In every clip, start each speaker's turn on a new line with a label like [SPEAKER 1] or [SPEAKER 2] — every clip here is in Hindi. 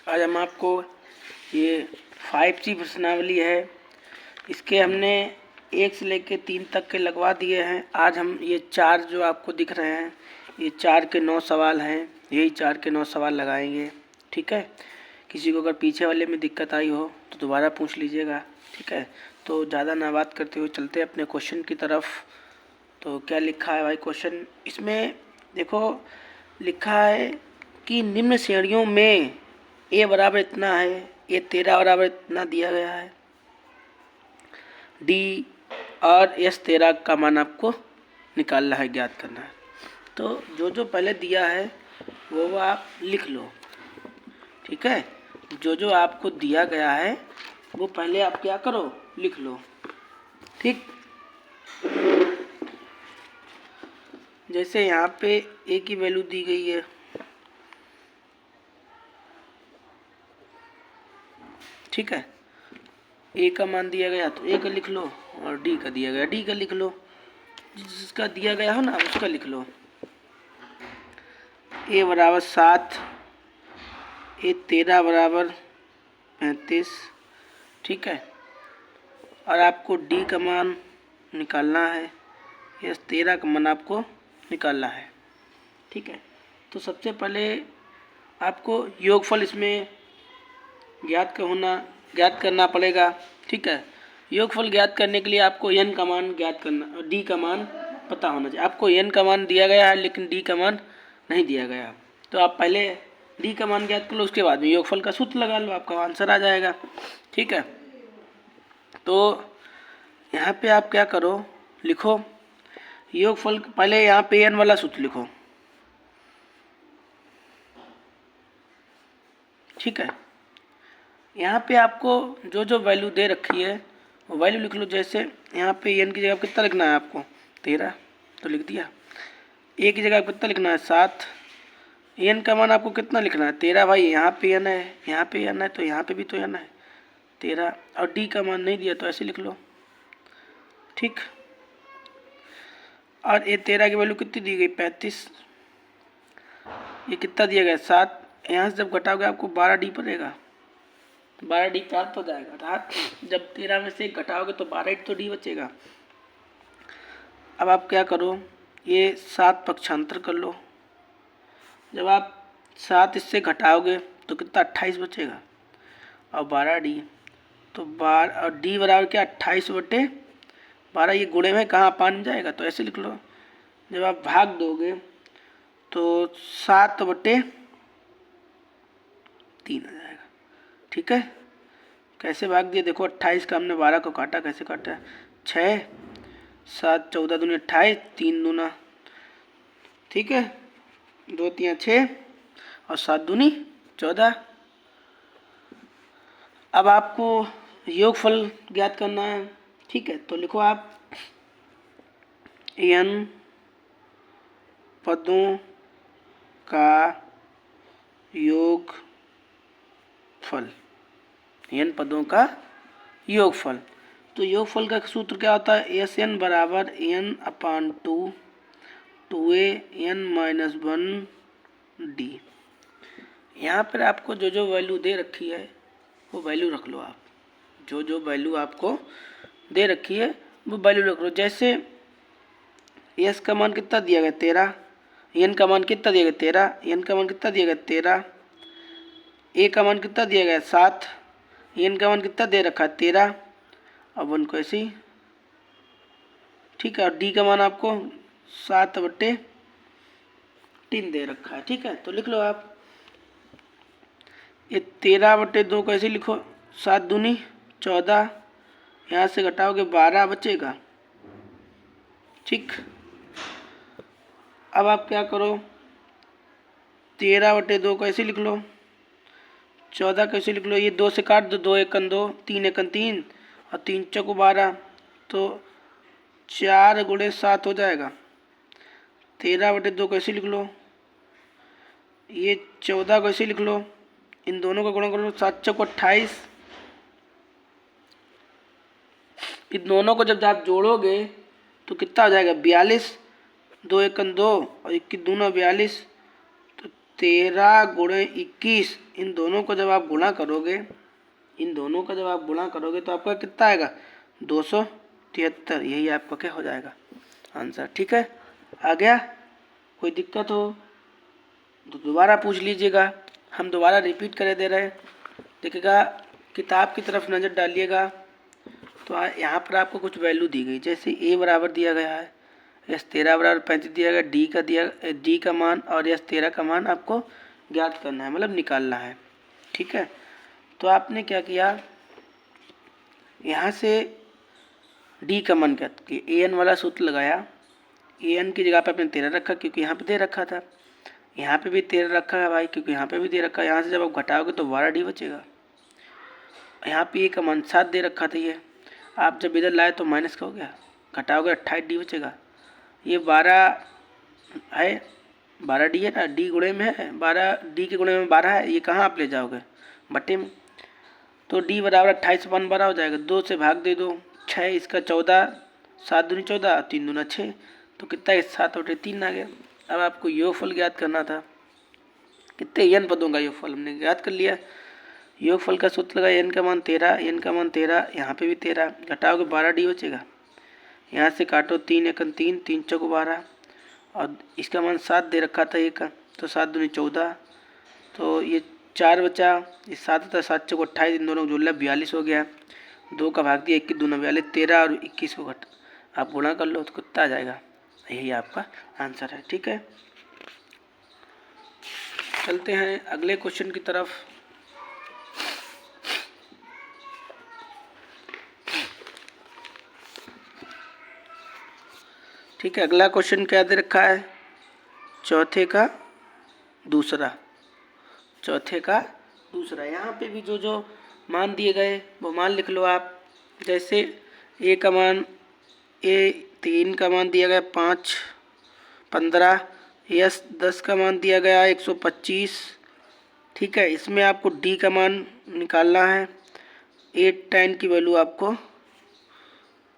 [SPEAKER 1] आज हम आपको ये 5C प्रश्नावली है, इसके हमने 1 से लेकर 3 तक के लगवा दिए हैं। आज हम ये 4 जो आपको दिख रहे हैं, ये 4 के 9 सवाल हैं। यही 4 के 9 सवाल लगाएंगे, ठीक है। किसी को अगर पीछे वाले में दिक्कत आई हो तो दोबारा पूछ लीजिएगा, ठीक है। तो ज़्यादा ना बात करते हुए चलते अपने क्वेश्चन की तरफ। तो क्या लिखा है भाई क्वेश्चन इसमें? देखो, लिखा है कि निम्न श्रेणियों में ए बराबर इतना है, ए 13 बराबर इतना दिया गया है, डी और एस 13 का मान आपको निकालना है, ज्ञात करना है। तो जो जो पहले दिया है वो आप लिख लो, ठीक है। जो जो आपको दिया गया है वो पहले आप क्या करो, लिख लो, ठीक। जैसे यहाँ पे ए की वैल्यू दी गई है, ठीक है। ए का मान दिया गया तो ए का लिख लो, और डी का दिया गया डी का लिख लो। जिसका दिया गया हो ना उसका लिख लो। ए बराबर 7, ए 13 बराबर 35, ठीक है। और आपको डी का मान निकालना है, ये 13 का मान आपको निकालना है, ठीक है। तो सबसे पहले आपको योगफल इसमें ज्ञात करना पड़ेगा, ठीक है। योगफल ज्ञात करने के लिए आपको n का मान ज्ञात करना और d का मान पता होना चाहिए। आपको n का मान दिया गया है लेकिन d का मान नहीं दिया गया, तो आप पहले d का मान ज्ञात कर लो, उसके बाद में योगफल का सूत्र लगा लो, आपका आंसर आ जाएगा, ठीक है। तो यहाँ पे आप क्या करो, लिखो योगफल। पहले यहाँ पे n वाला सूत्र लिखो, ठीक है। यहाँ पे आपको जो जो वैल्यू दे रखी है वो वैल्यू लिख लो। जैसे यहाँ पे n की जगह कितना लिखना है आपको, 13, तो लिख दिया। a की जगह कितना लिखना है, 7। n का मान आपको कितना लिखना है, 13। भाई यहाँ पे n है, यहाँ पे n है, तो यहाँ पे भी तो n है 13। और d का मान नहीं दिया तो ऐसे लिख लो, ठीक। और ये 13 की वैल्यू कितनी दी गई, 35। ये कितना दिया गया, 7। यहाँ से जब घटाओगे आपको 12d पड़ेगा, 12d प्राप्त हो जाएगा। अर्थात जब 13 में से घटाओगे तो 12 तो d बचेगा। अब आप क्या करो, ये 7 पक्षांतर कर लो। जब आप 7 इससे घटाओगे तो कितना, 28 बचेगा। और 12d, तो 12 और d बराबर क्या, 28/12। ये गुणे में कहाँ पान जाएगा, तो ऐसे लिख लो। जब आप भाग दोगे तो 7/3 आ जाएगा, ठीक है। कैसे भाग दिया, देखो 28 का हमने 12 को काटा, कैसे काटा है, 6, 7, 14 दूनी 28, 3 दूना, ठीक है, 2 3 6 और 7 दूनी 14। अब आपको योगफल ज्ञात करना है, ठीक है। तो लिखो आप n पदों का योगफल, n पदों का योगफल। तो योगफल का सूत्र क्या होता है, SN बराबर n/2 2a(n-1)d। यहाँ पर आपको जो जो वैल्यू दे रखी है वो वैल्यू रख लो आप। जो जो वैल्यू आपको दे रखी है वो वैल्यू रख लो। जैसे s का मान कितना दिया गया, 13। n का मान कितना दिया गया, 13। n का मान कितना दिया गया, 13। a का मान कितना दिया गया, 7। n का मान कितना दे रखा है, 13। अब 1 को ऐसे ही, ठीक है। और d का मान आपको 7/3 दे रखा है, ठीक है। तो लिख लो आप, ये 13/2 को ऐसे लिखो, 7 दूनी 14, यहाँ से घटाओगे 12 बचेगा, ठीक। अब आप क्या करो, 13/2 को ऐसे लिख लो, 14 को ऐसे लिख लो। ये 2 से काट दो, 2 1 2, 3 1 3 और 3 चौको 12, तो 4 × 7 हो जाएगा। 13/2 को ऐसे लिख लो, ये 14 को ऐसे लिख लो, इन दोनों का गुणा कर लो, 7 चौको 28। इन दोनों को जब आप जोड़ोगे तो कितना हो जाएगा, 42। 2 1 2 और 1 दूना 42, तो 13 गुणे 21, इन दोनों को जब आप गुणा करोगे, तो आपका कितना आएगा? 273। यही आपका क्या हो जाएगा? आंसर। ठीक है, आ गया? कोई दिक्कत हो तो दोबारा पूछ लीजिएगा, हम दोबारा रिपीट करे दे रहे हैं। देखिएगा, किताब की तरफ नज़र डालिएगा तो यहाँ पर आपको कुछ वैल्यू दी गई, जैसे ए बराबर दिया गया है, यस 13 बराबर 35 दिया गया, डी का मान और यस 13 का मान आपको ज्ञात करना है, मतलब निकालना है। ठीक है, तो आपने क्या किया, यहाँ से डी का मान ज्ञात किया, ए एन वाला सूत्र लगाया। ए एन की जगह पे आपने 13 रखा क्योंकि यहाँ पे दे रखा था, यहाँ पे भी 13 रखा है भाई क्योंकि यहाँ पे भी दे रखा है। यहाँ से जब आप घटाओगे तो 12 डी बचेगा। यहाँ पे ए का मान 7 दे रखा था, ये आप जब इधर लाए तो माइनस का हो गया, घटाओगे 28 डी बचेगा। ये 12 है, 12 डी है ना, डी गुणे में है, 12 डी के गुणे में 12 है, ये कहाँ आप ले जाओगे? बटे में। तो डी बराबर 28 1 12 हो जाएगा, 2 से भाग दे दो, 6 इसका 14, 7 दूनी 14, 3 दूना 6, तो कितना है? 7 बटे 3 आ गया। अब आपको योगफल ज्ञात करना था, कितने एन पदों का योगफल हमने ज्ञात कर लिया। योगफल का सूत्र लगा, एन का मान 13, यहाँ पे भी 13, घटाओगे 12 डी बचेगा। यहाँ से काटो, 3 एकन 3, 3 चौक 12, और इसका मान 7 दे रखा था एक का, तो 7 दूनी 14, तो ये 4 बचा, ये 7 था, 7 चौक 28, इन दोनों को जोड़ लिया 42 हो गया। 2 का भाग दिया, 21 दूना 42, 13 और 21 को आप गुणा कर लो तो कितना आ जाएगा? यही आपका आंसर है। ठीक है, चलते हैं अगले क्वेश्चन की तरफ। ठीक है, अगला क्वेश्चन क्या दे रखा है? चौथे का दूसरा। यहाँ पे भी जो मान दिए गए वो मान लिख लो आप। जैसे ए का मान, ए 3 का मान दिया गया 5 15, यस 10 का मान दिया गया 125। ठीक है, इसमें आपको डी का मान निकालना है, 8 10 की वैल्यू आपको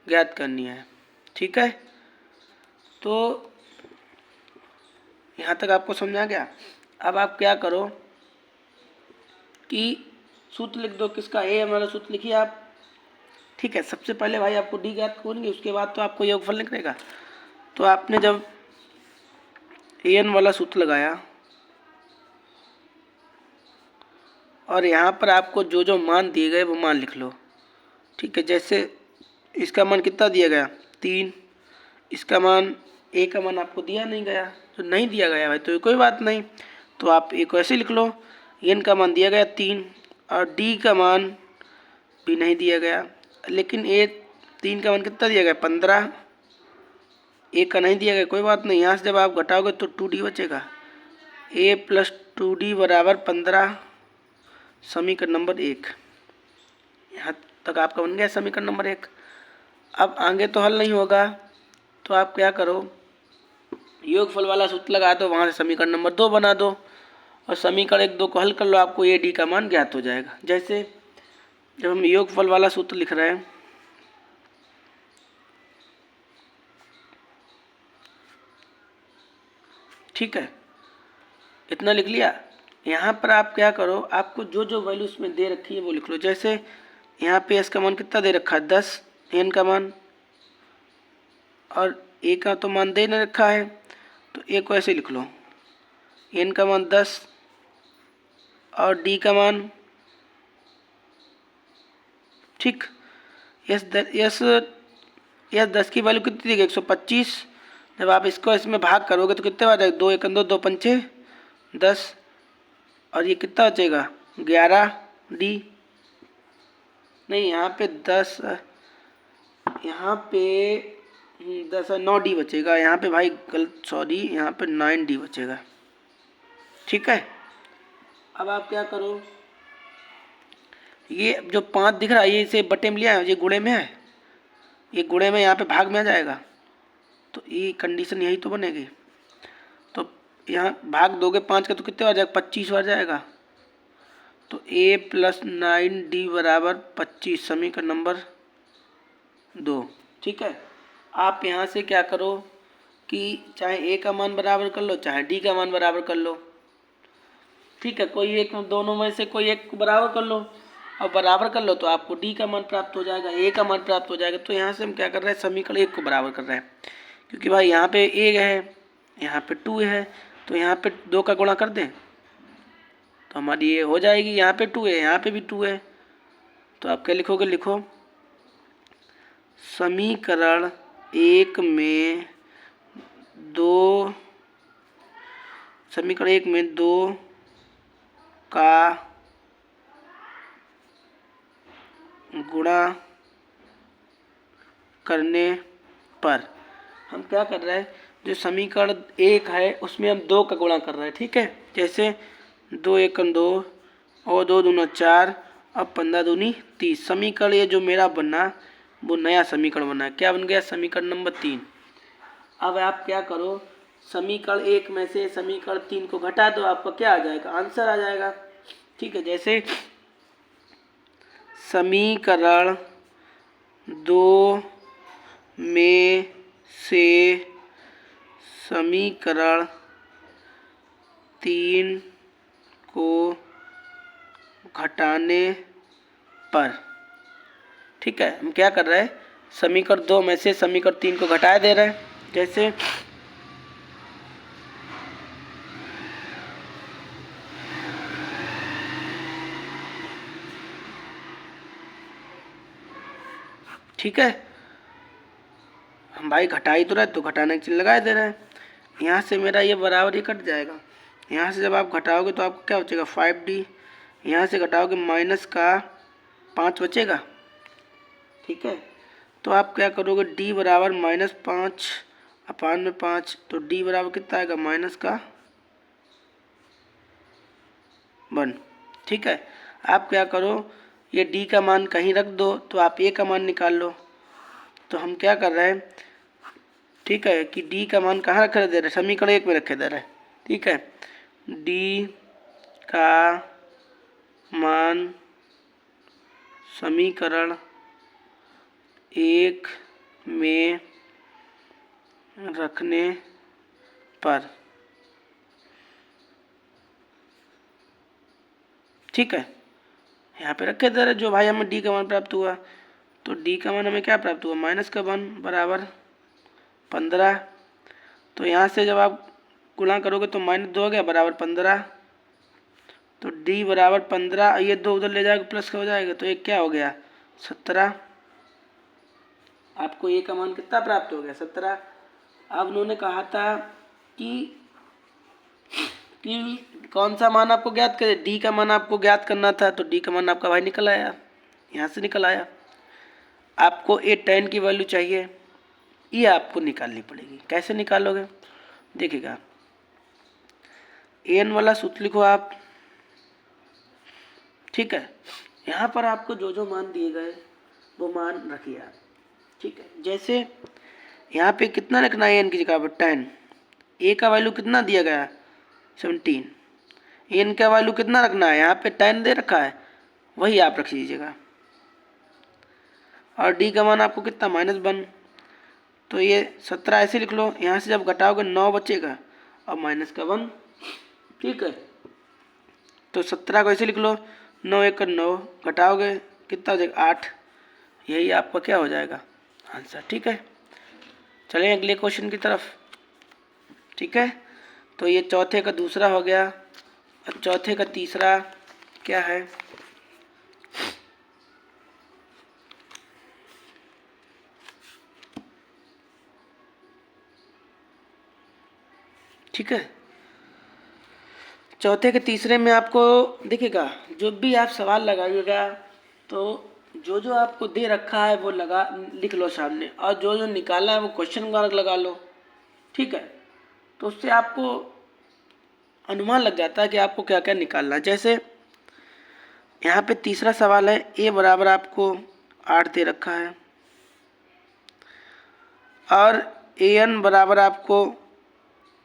[SPEAKER 1] ज्ञात करनी है। ठीक है, तो यहाँ तक आपको समझा गया। अब आप क्या करो कि सूत्र लिख दो, किसका? ए वाला सूत्र लिखिए आप। ठीक है, सबसे पहले भाई आपको डी ज्ञात करेंगे, उसके बाद तो आपको योगफल निकलेगा। तो आपने जब ए एन वाला सूत्र लगाया और यहाँ पर आपको जो मान दिए गए वो मान लिख लो। ठीक है, जैसे इसका मान कितना दिया गया? 3, इसका मान, ए का मान आपको दिया नहीं गया, तो नहीं दिया गया भाई तो कोई बात नहीं, तो आप ए को ऐसे लिख लो, एन का मान दिया गया 3 और डी का मान भी नहीं दिया गया, लेकिन ए 3 का मान कितना दिया गया? 15, ए का नहीं दिया गया, कोई बात नहीं। यहाँ से जब आप घटाओगे तो 2d बचेगा, ए प्लस 2d बराबर 15, समीकरण नंबर 1। यहाँ तक आपका बन गया समीकरण नंबर 1। अब आगे तो हल नहीं होगा, तो आप क्या करो, योगफल वाला सूत्र लगा दो, वहाँ से समीकरण नंबर 2 बना दो और समीकरण 1 2 को हल कर लो, आपको ए डी का मान ज्ञात हो जाएगा। जैसे जब हम योगफल वाला सूत्र लिख रहे हैं, ठीक है, इतना लिख लिया। यहाँ पर आप क्या करो, आपको जो वैल्यू उसमें दे रखी है वो लिख लो। जैसे यहाँ पे एस का मान कितना दे रखा है? 10, एन का मान, और ए का तो मान दे नहीं रखा है, तो ए को ऐसे लिख लो, एन का मान 10 और डी का मान, ठीक, यस 10 की वैल्यू कितनी दी गई? 125। जब आप इसको इसमें भाग करोगे तो कितने आ जाएगा? 2 1 2, 2 5 10, और ये कितना बचेगा? 11 डी, नहीं यहाँ पे 10, यहाँ पे 10 9 डी बचेगा, यहाँ पे भाई गलत, सॉरी, यहाँ पे 9 डी बचेगा। ठीक है, अब आप क्या करो, ये जो 5 दिख रहा है ये इसे बटे में लिया है, ये गुणे में है, ये गुणे में यहाँ पे भाग में आ जाएगा, तो ये कंडीशन यही तो बनेगी। तो यहाँ भाग दोगे 5 का तो कितने आ जाएगा? 25 आ जाएगा। तो a प्लस 9d बराबर 25, समीकरण नंबर 2। ठीक है, आप यहाँ से क्या करो कि चाहे a का मान बराबर कर लो, चाहे d का मान बराबर कर लो। ठीक है, कोई एक दोनों में से कोई एक को बराबर कर लो, और बराबर कर लो तो आपको डी का मान प्राप्त हो जाएगा, ए का मान प्राप्त हो जाएगा। तो यहाँ से हम क्या कर रहे हैं, समीकरण एक को बराबर कर रहे हैं, क्योंकि भाई यहाँ पे ए है, यहाँ पे 2 है, तो यहाँ पे 2 का गुणा कर दें तो हमारी ये हो जाएगी। यहाँ पे 2 है, यहाँ पे भी 2 है, तो आप क्या लिखोगे, लिखो समीकरण एक में दो का गुणा करने पर, हम क्या कर रहे हैं, जो समीकरण एक है उसमें हम 2 का गुणा कर रहे हैं। ठीक है, जैसे 2 एकम 2 और 2 दूना 4 और 15 दूनी 30। समीकरण ये जो मेरा बना वो नया समीकरण बना है, क्या बन गया, समीकरण नंबर 3। अब आप क्या करो, समीकरण एक में से समीकरण 3 को घटा दो, आपका क्या आ जाएगा, आंसर आ जाएगा। ठीक है, जैसे समीकरण 2 में से समीकरण 3 को घटाने पर, ठीक है, हम क्या कर रहे हैं, समीकरण 2 में से समीकरण 3 को घटा दे रहे हैं। जैसे ठीक है, हम भाई घटा ही तो रहे तो घटाने की चीज लगा दे रहे हैं। यहाँ से मेरा ये बराबर ही कट जाएगा, यहाँ से जब आप घटाओगे तो आपको क्या बचेगा, 5D, यहाँ से घटाओगे माइनस का 5 बचेगा। ठीक है, तो आप क्या करोगे, D बराबर -5 अपान में 5, तो D बराबर कितना आएगा, माइनस का 1। ठीक है, आप क्या करो, ये D का मान कहीं रख दो तो आप A का मान निकाल लो। तो हम क्या कर रहे हैं, ठीक है, कि D का मान कहाँ रखे दे रहे हैं, समीकरण एक में रखे दे रहे हैं। ठीक है, D का मान समीकरण एक में रखने पर, ठीक है, यहाँ पे रखे दे रहे जो भाई हमें D का मान प्राप्त हुआ, तो D का मान हमें क्या प्राप्त हुआ, -1 बराबर 15। तो यहाँ से जब आप गुणा करोगे तो -2 हो गया बराबर 15, तो D बराबर 15, ये 2 उधर ले जाएगा प्लस का हो जाएगा, तो एक क्या हो गया, 17। आपको A का मान कितना प्राप्त हो गया, 17। अब उन्होंने कहा था कि कौन सा मान आपको ज्ञात करें, D का मान आपको ज्ञात करना था, तो D का मान आपका भाई निकल आया, यहाँ से निकल आया। आपको A tan की वैल्यू चाहिए, ये आपको निकालनी पड़ेगी। कैसे निकालोगे, देखिएगा, an वाला सूत्र लिखो आप। ठीक है, यहाँ पर आपको जो जो मान दिए गए वो मान रखिए आप। ठीक है, जैसे यहाँ पे कितना रखना है, n की जगह पर 10, a का वैल्यू कितना दिया गया, 17, n का वैल्यू कितना रखना है, यहाँ पे 10 दे रखा है, वही आप रख लीजिएगा। और d का मान आपको कितना, -1, तो ये 17 ऐसे लिख लो। यहाँ से जब घटाओगे 9 बचेगा और माइनस का 1। ठीक है, तो 17 को ऐसे लिख लो, 9 1 9, घटाओगे कितना हो जाएगा, 8। यही आपका क्या हो जाएगा, आंसर। ठीक है, चलें अगले क्वेश्चन की तरफ। ठीक है, तो ये चौथे का दूसरा हो गया, और चौथे का तीसरा क्या है, ठीक है, चौथे के तीसरे में आपको देखिएगा, जो भी आप सवाल लगाइएगा तो जो जो आपको दे रखा है वो लगा लिख लो सामने, और जो जो निकाला है वो क्वेश्चन मार्क लगा लो। ठीक है, तो उससे आपको अनुमान लग जाता है कि आपको क्या क्या निकालना है। जैसे यहाँ पे तीसरा सवाल है, a बराबर आपको 8 दे रखा है, और an बराबर आपको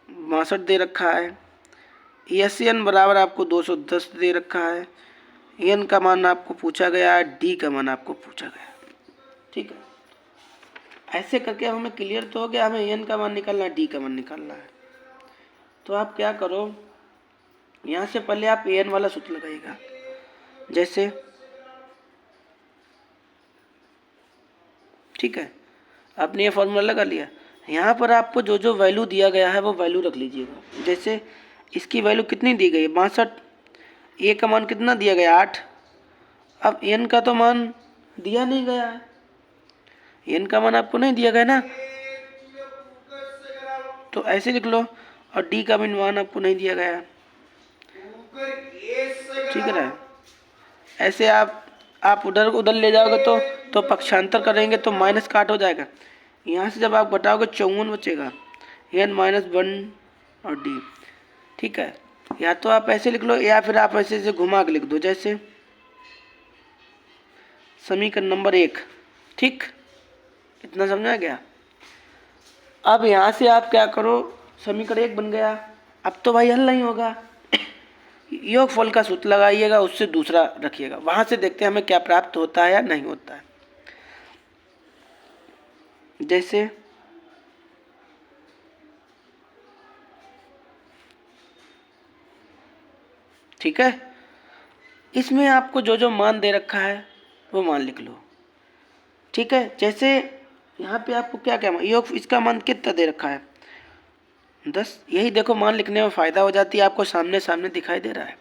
[SPEAKER 1] 62 दे रखा है, SN बराबर आपको 210 दे रखा है, n का मान आपको पूछा गया है, d का मान आपको पूछा गया है। ठीक है, ऐसे करके हमें क्लियर तो हो गया, हमें n का मान निकालना है, d का मान निकालना है। तो आप क्या करो, यहाँ से पहले आप एन वाला सूत्र लगाइएगा। जैसे ठीक है, आपने ये फॉर्मूला लगा लिया। यहाँ पर आपको जो जो वैल्यू दिया गया है वो वैल्यू रख लीजिएगा। जैसे इसकी वैल्यू कितनी दी गई है 62, ए का मान कितना दिया गया 8। अब एन का तो मान दिया नहीं गया है, एन का मान आपको नहीं दिया गया ना, तो ऐसे लिख लो। और डी का भी मान आपको नहीं दिया गया, ठीक है ना। ऐसे आप उधर उधर ले जाओगे तो पक्षांतर करेंगे तो माइनस काट हो जाएगा। यहाँ से जब आप घटाओगे 54 बचेगा, n-1 और d, ठीक है। या तो आप ऐसे लिख लो या फिर आप ऐसे घुमा के लिख दो। जैसे समीकरण नंबर 1, ठीक, इतना समझा गया। अब यहाँ से आप क्या करो, समीकरण 1 बन गया। अब तो भाई हल नहीं होगा, योगफल का सूत्र लगाइएगा, उससे दूसरा रखिएगा, वहां से देखते हैं हमें क्या प्राप्त होता है या नहीं होता है। जैसे ठीक है, इसमें आपको जो जो मान दे रखा है वो मान लिख लो, ठीक है। जैसे यहाँ पे आपको क्या क्या योग, इसका मान कितना दे रखा है 10, यही देखो मान लिखने में फ़ायदा हो जाती है, आपको सामने सामने दिखाई दे रहा है,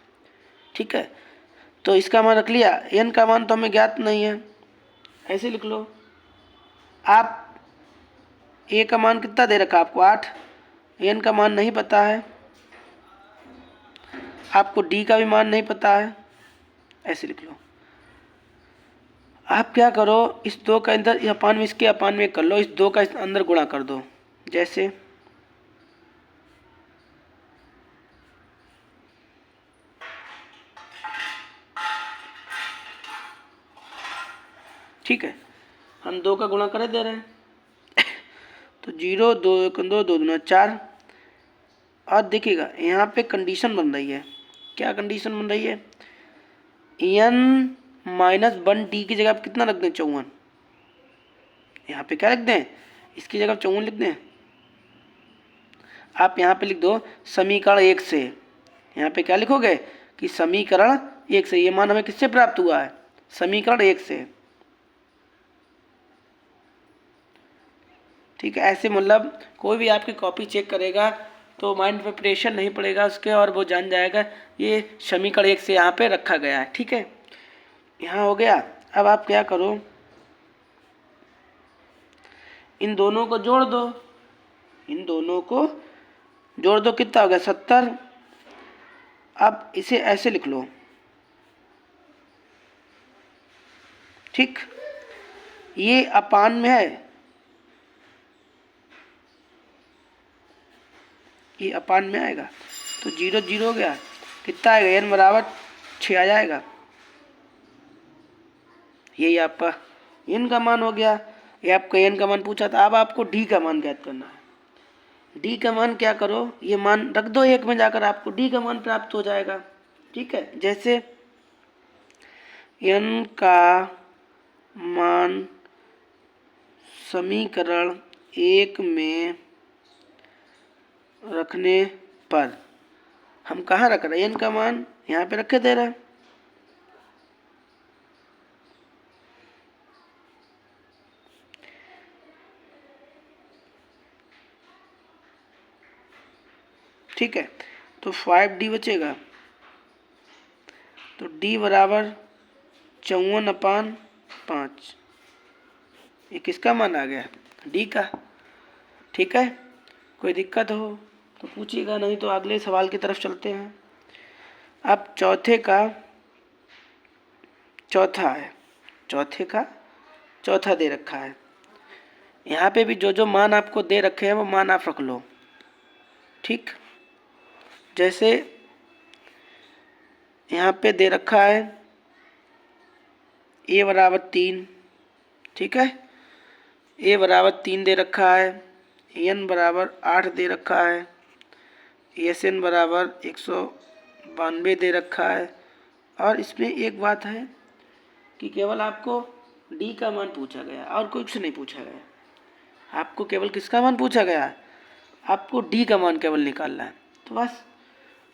[SPEAKER 1] ठीक है। तो इसका मान रख लिया, एन का मान तो हमें ज्ञात नहीं है, ऐसे लिख लो। आप ए का मान कितना दे रखा आपको 8, एन का मान नहीं पता है, आपको डी का भी मान नहीं पता है, ऐसे लिख लो। आप क्या करो, इस 2 का अंदर अपान में इसके अपान में कर लो, इस 2 का इस अंदर गुणा कर दो। जैसे ठीक है, हम 2 का गुणा करे दे रहे हैं तो 0 2 1 2 2 2 4। और देखिएगा यहाँ पे कंडीशन बन रही है, क्या कंडीशन बन रही है, n-1 की जगह आप कितना रख दें 54, यहाँ पे क्या रख दें, इसकी जगह 54 लिख दें। आप यहाँ पे लिख दो समीकरण 1 से, यहाँ पे क्या लिखोगे कि समीकरण 1 से, ये मान हमें किससे प्राप्त हुआ है, समीकरण 1 से, ठीक है। ऐसे मतलब कोई भी आपकी कॉपी चेक करेगा तो माइंड पे प्रेशर नहीं पड़ेगा उसके, और वो जान जाएगा ये समीकरण 1 से यहाँ पे रखा गया है, ठीक है। यहाँ हो गया। अब आप क्या करो, इन दोनों को जोड़ दो, इन दोनों को जोड़ दो, कितना हो गया 70। अब इसे ऐसे लिख लो, ठीक, ये अपान में है, ये अपान में आएगा तो 0 0 हो गया, कितना आएगा n बराबर 6 आ जाएगा, यही आपका n का मान हो गया। ये आपका n का मान पूछा था। अब आपको d का मान ज्ञात करना है। d का मान क्या करो, ये मान रख दो 1 में जाकर, आपको d का मान प्राप्त हो जाएगा, ठीक है। जैसे n का मान समीकरण 1 में रखने पर हम कहाँ रख रहे हैं, n का मान यहाँ पे रखे दे रहे हैं, ठीक है। तो 5d बचेगा, तो d बराबर 54/5, ये किसका मान आ गया, d का, ठीक है। कोई दिक्कत हो तो पूछिएगा, नहीं तो अगले सवाल की तरफ चलते हैं। अब चौथे का चौथा है, चौथे का चौथा दे रखा है। यहाँ पे भी जो जो मान आपको दे रखे हैं वो मान आप रख लो, ठीक। जैसे यहाँ पे दे रखा है a बराबर 3, ठीक है, a बराबर 3 दे रखा है, n बराबर 8 दे रखा है, SN बराबर 192 दे रखा है। और इसमें एक बात है कि केवल आपको d का मान पूछा गया और कुछ नहीं पूछा गया, आपको केवल किसका मान पूछा गया है, आपको d का मान केवल निकालना है। तो बस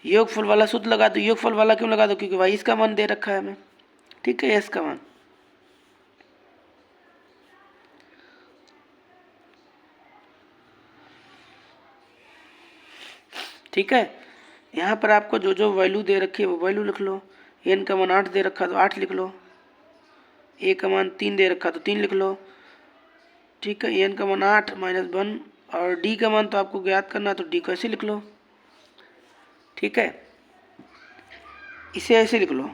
[SPEAKER 1] योगफल वाला सूत्र लगा दो। योगफल वाला क्यों लगा दो? क्योंकि भाई इसका मान दे रखा है हमें, ठीक है, इसका मान। ठीक है, यहाँ पर आपको जो जो वैल्यू दे रखी है वो वैल्यू लिख लो। एन का मान 8 दे रखा तो 8 लिख लो, ए का मान 3 दे रखा तो 3 लिख लो, ठीक है। एन का मान 8 - 1 और डी का मान तो आपको ज्ञात करना है तो डी को ऐसे लिख लो, ठीक है। इसे ऐसे लिख लो,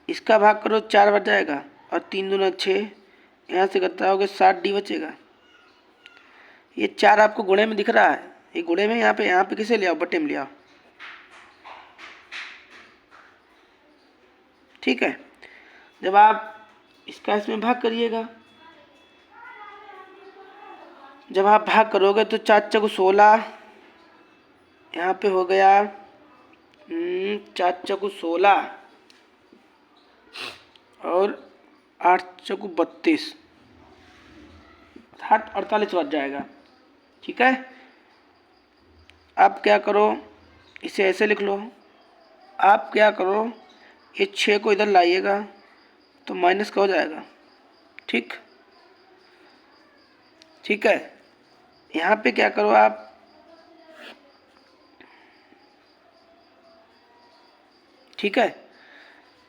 [SPEAKER 1] इसका भाग करो 4 बच जाएगा और 3 दूना 6, यहाँ से घटाओगे 7 डी बचेगा। ये 4 आपको गुणे में दिख रहा है, ये गुणे में यहाँ पे किसे ले आओ? बटे में ले आओ, ठीक है। जब आप इसका इसमें भाग करिएगा, जब आप भाग करोगे तो 4 चौको 16, यहाँ पे हो गया 4 चौको 16 और 8 चौको 32, 48 बच जाएगा, ठीक है। अब क्या करो, इसे ऐसे लिख लो। आप क्या करो, ये 6 को इधर लाइएगा तो माइनस का हो जाएगा, ठीक, ठीक है। यहाँ पे क्या करो आप, ठीक है,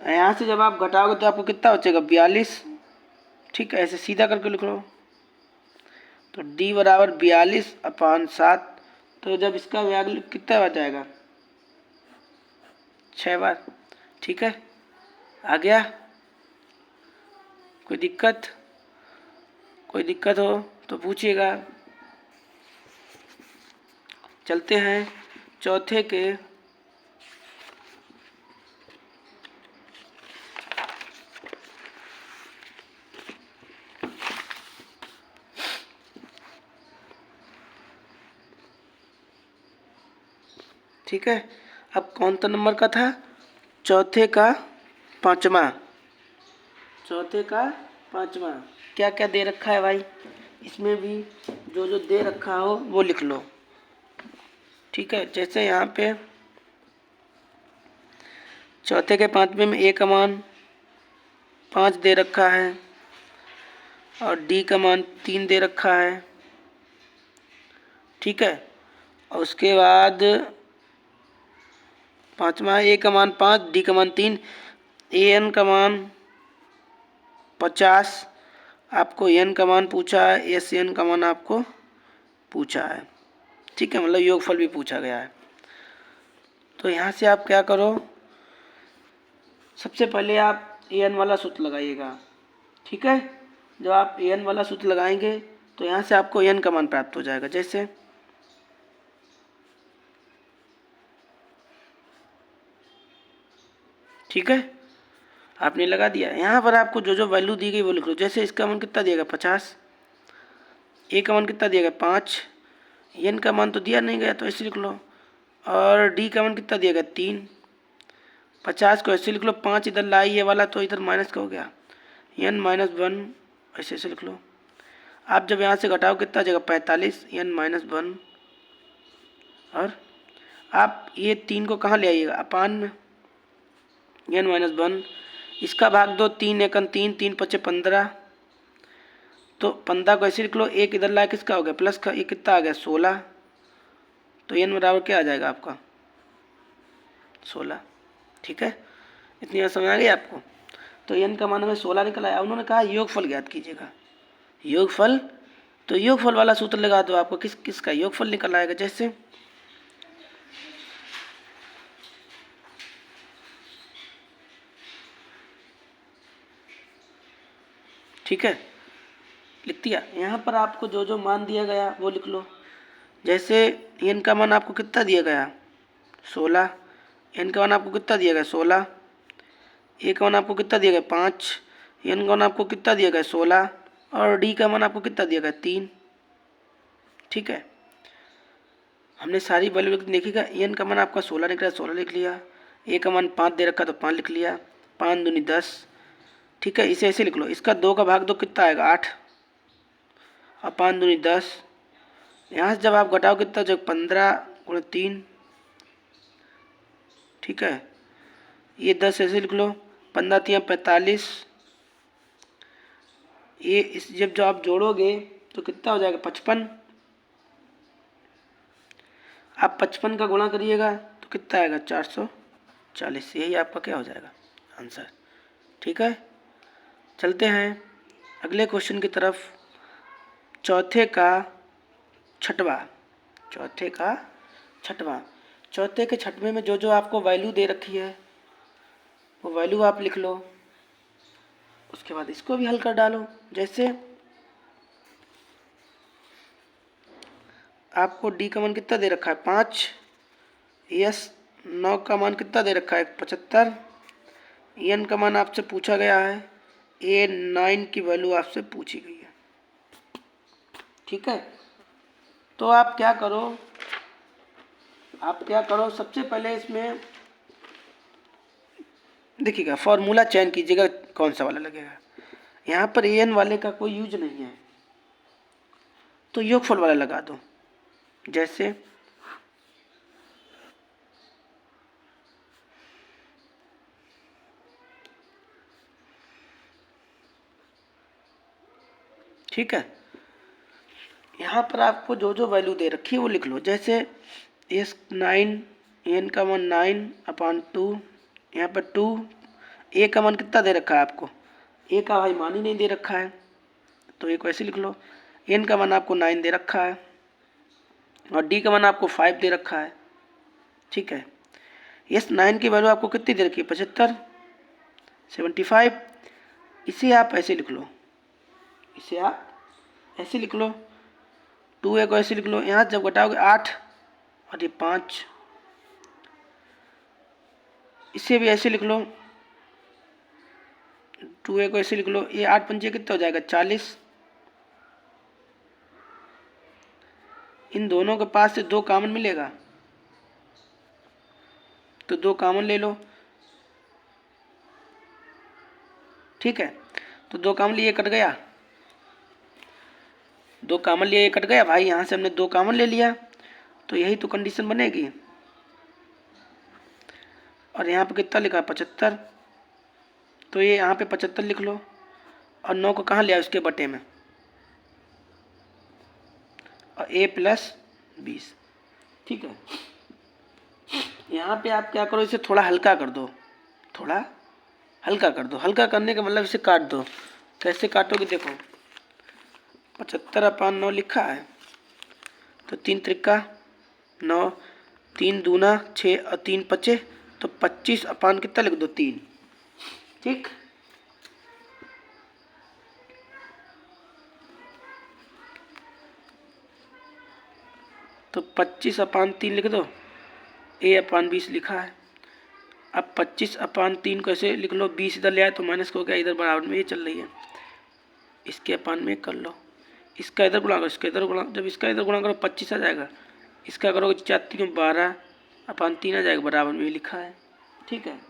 [SPEAKER 1] यहाँ से जब आप घटाओगे तो आपको कितना बचेगा? 42, ठीक है। ऐसे सीधा करके लिख लो तो d बराबर 42/7, तो जब इसका वैल्यू कितना बच जाएगा? 6 बार, ठीक है। आ गया? कोई दिक्कत? कोई दिक्कत हो तो पूछिएगा। चलते हैं चौथे के ठीक है। अब कौन सा नंबर का था? चौथे का पांचवा, चौथे का पांचवा। क्या क्या दे रखा है भाई? इसमें भी जो जो दे रखा हो वो लिख लो, ठीक है। जैसे यहाँ पे चौथे के पांचवें में ए का मान 5 दे रखा है और डी का मान 3 दे रखा है, ठीक है। और उसके बाद पांचवा ए का मान 5, डी का मान 3, ए एन का मान 50, आपको एन का मान पूछा है, एस एन का मान आपको पूछा है, ठीक है। मतलब योगफल भी पूछा गया है। तो यहाँ से आप क्या करो, सबसे पहले आप ए एन वाला सूत्र लगाइएगा, ठीक है। जब आप ए एन वाला सूत्र लगाएंगे तो यहाँ से आपको एन का मान प्राप्त हो जाएगा। जैसे ठीक है, आपने लगा दिया। यहाँ पर आपको जो जो वैल्यू दी गई वो लिख लो। जैसे इसका मान कितना दिया गया? 50, ए का मान कितना दिया गया? 5, एन का मान तो दिया नहीं गया तो ऐसे लिख लो, और डी का मान कितना दिया गया? 3, 50 को ऐसे लिख लो, 5 इधर लाई ये वाला तो इधर माइनस का हो गया, n - 1 ऐसे ऐसे लिख लो। आप जब यहाँ से घटाओ कितना जगह? 45, n - 1, और आप ये 3 को कहाँ ले आइएगा? अपान में, n - 1, इसका भाग दो, 3 एकन 3, 3 पचे 15, तो 15 को ऐसे लिख लो। एक इधर ला किसका हो गया? प्लस का, ये कितना आ गया? 16, तो n बराबर क्या आ जाएगा आपका? 16, ठीक है। इतनी बात समझ आ गई आपको? तो n का मान हमें 16 निकल आया। उन्होंने कहा योगफल ज्ञात कीजिएगा। योगफल, तो योगफल वाला सूत्र लगा दो, आपको किस किस का योगफल निकल आएगा। जैसे ठीक है, लिख दिया। यहाँ पर आपको जो जो मान दिया गया वो लिख लो। जैसे एन का मान आपको कितना दिया गया? 16, एन का मान आपको कितना दिया गया? 16, ए का मान आपको कितना दिया गया? 5, एन का मान आपको कितना दिया गया? 16, और डी का मान आपको कितना दिया गया? 3, ठीक है। हमने सारी वैल्यू देखिएगा। एन का मान आपका 16 निकला, 16 लिख लिया। ए का मान 5 दे रखा तो 5 लिख लिया, 5 दूनी 10, ठीक है। इसे ऐसे लिख लो, इसका 2 का भाग दो कितना आएगा? 8, और 5 दूनी 10। यहाँ से जब आप घटाओ कितना? जब 15 × 3, ठीक है, ये 10 ऐसे लिख लो, 15 तिया 45, ये इस जब जो आप जोड़ोगे तो कितना हो जाएगा 55। आप 55 का गुणा करिएगा तो कितना आएगा 440। यही आपका क्या हो जाएगा आंसर। ठीक है, चलते हैं अगले क्वेश्चन की तरफ। चौथे का छठवां, चौथे के छठवें में जो जो आपको वैल्यू दे रखी है वो वैल्यू आप लिख लो, उसके बाद इसको भी हल कर डालो। जैसे आपको डी का मान कितना दे रखा है 5, यस 9 का मान कितना दे रखा है 75, एन का मान आपसे पूछा गया है, ए 9 की वैल्यू आपसे पूछी गई है। ठीक है, तो आप क्या करो, सबसे पहले इसमें देखिएगा फॉर्मूला चयन कीजिएगा कौन सा वाला लगेगा। यहाँ पर एन वाले का कोई यूज नहीं है तो योगफल वाला लगा दो। जैसे ठीक है, यहाँ पर आपको जो जो वैल्यू दे रखी है वो लिख लो। जैसे एस 9, एन का मान 9/2, यहाँ पर 2, ए का मान कितना दे रखा है आपको, ए का भाई मान ही नहीं दे रखा है तो एक वैसे लिख लो। एन का मान आपको 9 दे रखा है और डी का मान आपको 5 दे रखा है। ठीक है, एस 9 की वैल्यू आपको कितनी दे रखी है 75, 75। इसे आप ऐसे लिख लो, 2a को ऐसे लिख लो। यहाँ जब घटाओगे 8 और ये 5, इसे भी ऐसे लिख लो, 2a को ऐसे लिख लो। ये 8 पंजे कितना हो जाएगा 40। इन दोनों के पास से 2 कॉमन मिलेगा तो 2 कॉमन ले लो। ठीक है, तो 2 कॉमन लिए कट गया, 2 कॉमन लिए कट गया भाई। यहाँ से हमने 2 कॉमन ले लिया तो यही तो कंडीशन बनेगी। और यहाँ पे कितना लिखा 75, तो ये यहाँ पे 75 लिख लो और 9 को कहाँ लिया उसके बटे में, और a + 20। ठीक है, यहाँ पे आप क्या करो, इसे थोड़ा हल्का कर दो, हल्का करने का मतलब इसे काट दो। कैसे काटोगे देखो, 75/9 लिखा है तो 3 त्रिका 9, 3 दूना 6 और 3 पचे तो 25 अपान कितना लिख दो 3। ठीक, तो 25/3 लिख दो, a/20 लिखा है। अब 25/3 को ऐसे लिख लो, 20 इधर ले आए तो माइनस हो गया, इधर बराबर में ये चल रही है, इसके अपान में कर लो। इसका इधर गुणा करो, इसका इधर गुणा, जब इसका इधर गुणा करो 25 आ जाएगा, इसका करोगे 4 3 12/3 आ जाएगा, बराबर में भी लिखा है। ठीक है,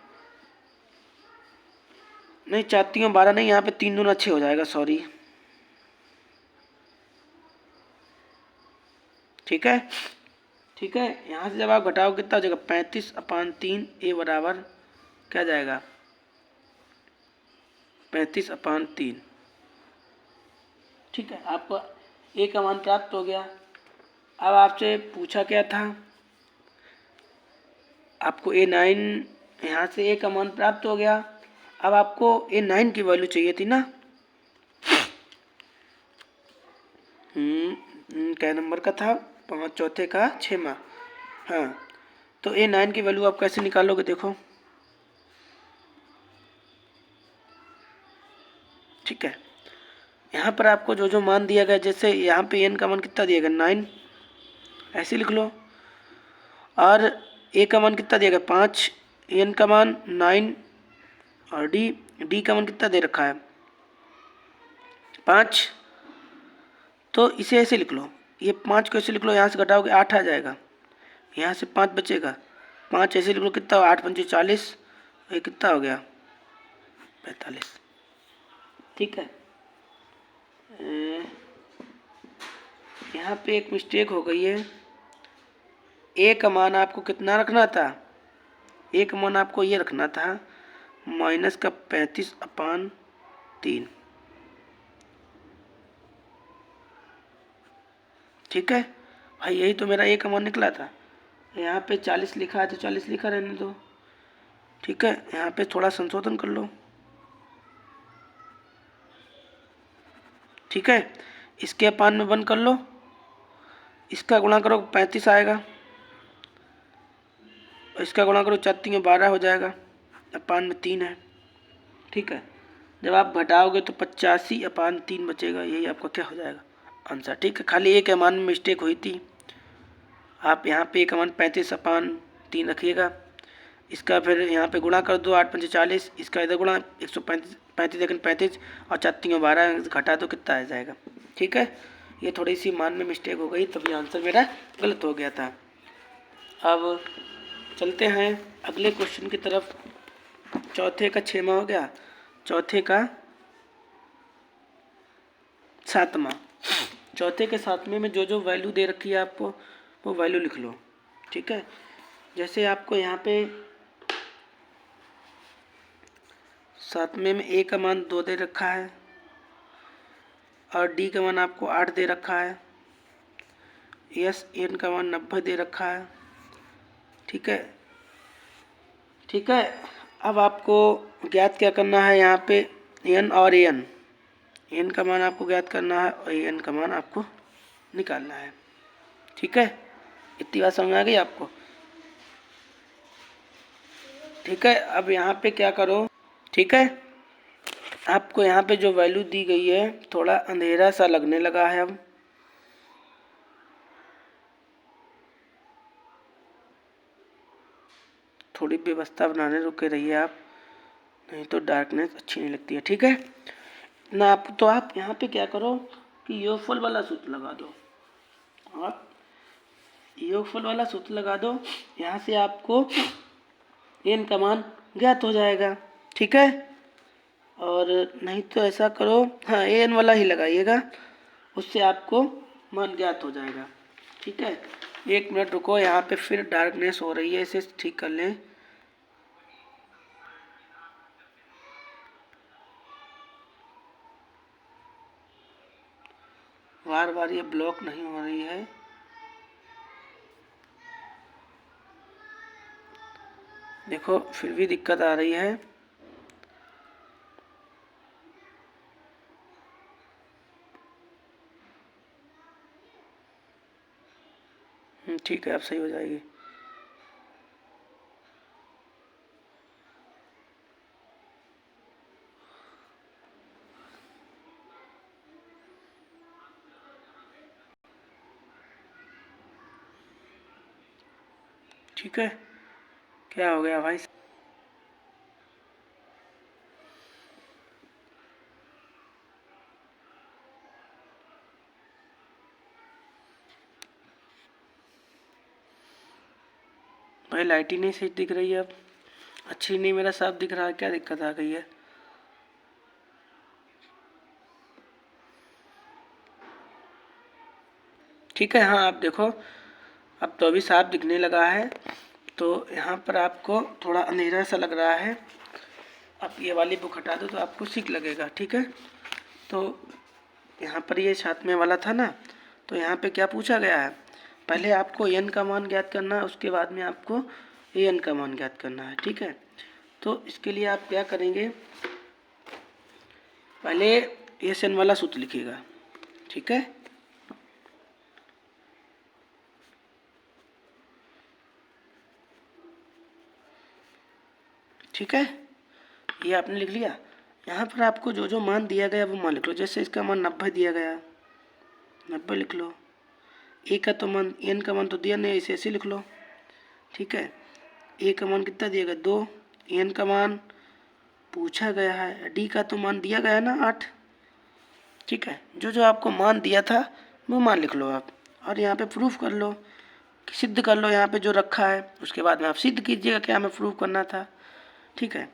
[SPEAKER 1] नहीं 4 3 12 नहीं, यहाँ पे 3 दूना 6 हो जाएगा, सॉरी। ठीक है, यहाँ से जब आप घटाओ कितना हो जाएगा 35/3, ए बराबर क्या जाएगा 35/3। ठीक है, आपको ए का मान प्राप्त हो गया। अब आपसे पूछा क्या था, आपको A9, यहाँ से ए का मान प्राप्त हो गया। अब आपको A9 की वैल्यू चाहिए थी ना, क्या नंबर का था, 5 चौथे का 6वां। हाँ, तो A9 की वैल्यू आप कैसे निकालोगे देखो। ठीक है, यहाँ पर आपको जो जो मान दिया गया, जैसे यहाँ पे n का मान कितना दिया गया 9, ऐसे लिख लो। और a का मान कितना दिया गया 5, n का मान 9 और d का मान कितना दे रखा है 5। तो इसे ऐसे लिख लो, ये 5 को ऐसे लिख लो, यहाँ से घटाओगे 8 आ जाएगा, यहाँ से 5 बचेगा, 5 ऐसे लिख लो, कितना 8 पंचे 40, ये कितना हो गया 45। ठीक है, यहाँ पे एक मिस्टेक हो गई है, ए का मान आपको कितना रखना था एक मान आपको ये रखना था -35/3। ठीक है भाई, यही तो मेरा एक मान निकला था। यहाँ पे 40 लिखा है तो 40 लिखा रहने दो। ठीक है, यहाँ पे थोड़ा संशोधन कर लो। ठीक है, इसके अपान में 1 कर लो, इसका गुणा करो 35 आएगा, और इसका गुणा करो 4 में 12 हो जाएगा, अपान में 3 है। ठीक है, जब आप घटाओगे तो 85/3 बचेगा, यही आपका क्या हो जाएगा आंसर। ठीक है, खाली एक अमान में मिस्टेक हुई थी, आप यहाँ पे एक अमान 35/3 रखिएगा, इसका फिर यहाँ पे गुणा कर दो 8×5 = 40, इसका इधर गुणा 135 35 और 4 में 12 घटा दो, कितना आ जाएगा। ठीक है, ये थोड़ी सी मान में मिस्टेक हो गई, तभी आंसर मेरा गलत हो गया था। अब चलते हैं अगले क्वेश्चन की तरफ। चौथे का 6वां हो गया, चौथे का 7वां। चौथे के 7वें में जो जो वैल्यू दे रखी है आपको, वो वैल्यू लिख लो। ठीक है, जैसे आपको यहाँ पे 7वें में ए का मान 2 दे रखा है, और डी का मान आपको 8 दे रखा है, एस एन का मान 90 दे रखा है। ठीक है, ठीक है, अब आपको ज्ञात क्या करना है, यहाँ पे एन और एन, एन का मान आपको ज्ञात करना है और एन का मान आपको निकालना है। ठीक है, इतनी बात समझ आ गई आपको। ठीक है, अब यहाँ पे क्या करो। ठीक है, आपको यहाँ पे जो वैल्यू दी गई है, थोड़ा अंधेरा सा लगने लगा है, अब थोड़ी व्यवस्था बनाने रुके रहिए आप, नहीं तो डार्कनेस अच्छी नहीं लगती है। ठीक है ना, आप तो आप यहाँ पे क्या करो कि योगफल वाला सूत्र लगा दो, आप योगफल वाला सूत्र लगा दो, यहाँ से आपको एन का मान ज्ञात हो जाएगा। ठीक है, और नहीं तो ऐसा करो, हाँ एन वाला ही लगाइएगा, उससे आपको मान ज्ञात हो जाएगा। ठीक है, 1 मिनट रुको, यहाँ पे फिर डार्कनेस हो रही है, इसे ठीक कर लें। बार बार ये ब्लॉक नहीं हो रही है, देखो फिर भी दिक्कत आ रही है। ठीक है, अब सही हो जाएगी। ठीक है, क्या हो गया भाई? भाई लाइट ही नहीं सही दिख रही है, अब अच्छी नहीं, मेरा साफ दिख रहा है, क्या दिक्कत आ गई है? ठीक है, हाँ आप देखो, अब तो अभी साफ दिखने लगा है, तो यहाँ पर आपको थोड़ा अंधेरा सा लग रहा है। आप ये वाली बुक हटा दो तो आपको ठीक लगेगा। ठीक है, तो यहाँ पर ये 7वें वाला था ना, तो यहाँ पे क्या पूछा गया है, पहले आपको एन का मान ज्ञात करना है, उसके बाद में आपको एन का मान ज्ञात करना है। ठीक है, तो इसके लिए आप क्या करेंगे, पहले एस एन वाला सूत्र लिखिएगा। ठीक है, ठीक है, ये आपने लिख लिया। यहाँ पर आपको जो जो मान दिया गया वो मान लिख लो, जैसे इसका मान 90 दिया गया, 90 लिख लो। ए का तो मान, एन का मान तो दिया नहीं, इसे ऐसे लिख लो। ठीक है, ए का मान कितना दिया गया 2, एन का मान पूछा गया है, डी का तो मान दिया गया ना 8। ठीक है, जो जो आपको मान दिया था वो मान लिख लो आप, और यहाँ पे प्रूफ कर लो, सिद्ध कर लो यहाँ पे जो रखा है, उसके बाद में आप सिद्ध कीजिएगा क्या हमें प्रूफ करना था। ठीक है,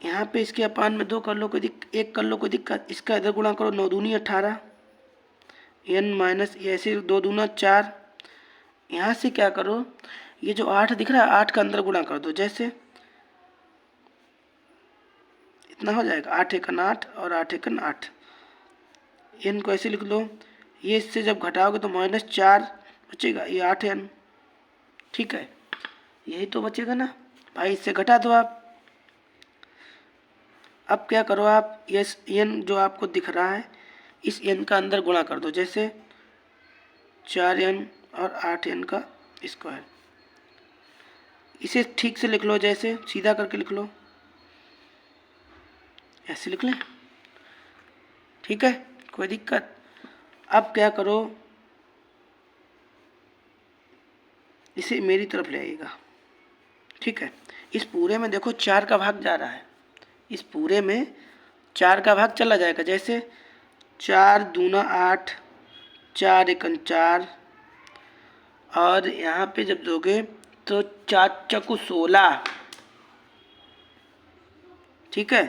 [SPEAKER 1] यहाँ पे इसके अपान में 2 कर लो, कोई एक कर लो, कोई दिक्कत, इसका इधर गुणा करो, 9 दूनी 18, एन माइनस ऐसे 2 दूना 4। यहाँ से क्या करो, ये जो 8 दिख रहा है 8 का अंदर गुणा कर दो, जैसे इतना हो जाएगा, 8 एकन 8 और 8 एकन 8। एन को ऐसे लिख लो, ये इससे जब घटाओगे तो -4 बचेगा, ये 8 एन। ठीक है, यही तो बचेगा ना भाई, इससे घटा दो आप। अब क्या करो आप, ये एन जो आपको दिख रहा है इस एन का अंदर गुणा कर दो, जैसे 4n और 8n का स्क्वायर। इसे ठीक से लिख लो, जैसे सीधा करके लिख लो, ऐसे लिख लें। ठीक है, कोई दिक्कत। अब क्या करो, इसे मेरी तरफ ले आइएगा। ठीक है, इस पूरे में देखो 4 का भाग जा रहा है, इस पूरे में 4 का भाग चला जाएगा, जैसे 4 दूना 8, 4 एकन 4, और यहाँ पे जब दोगे तो 4 चक्कू 16। ठीक है,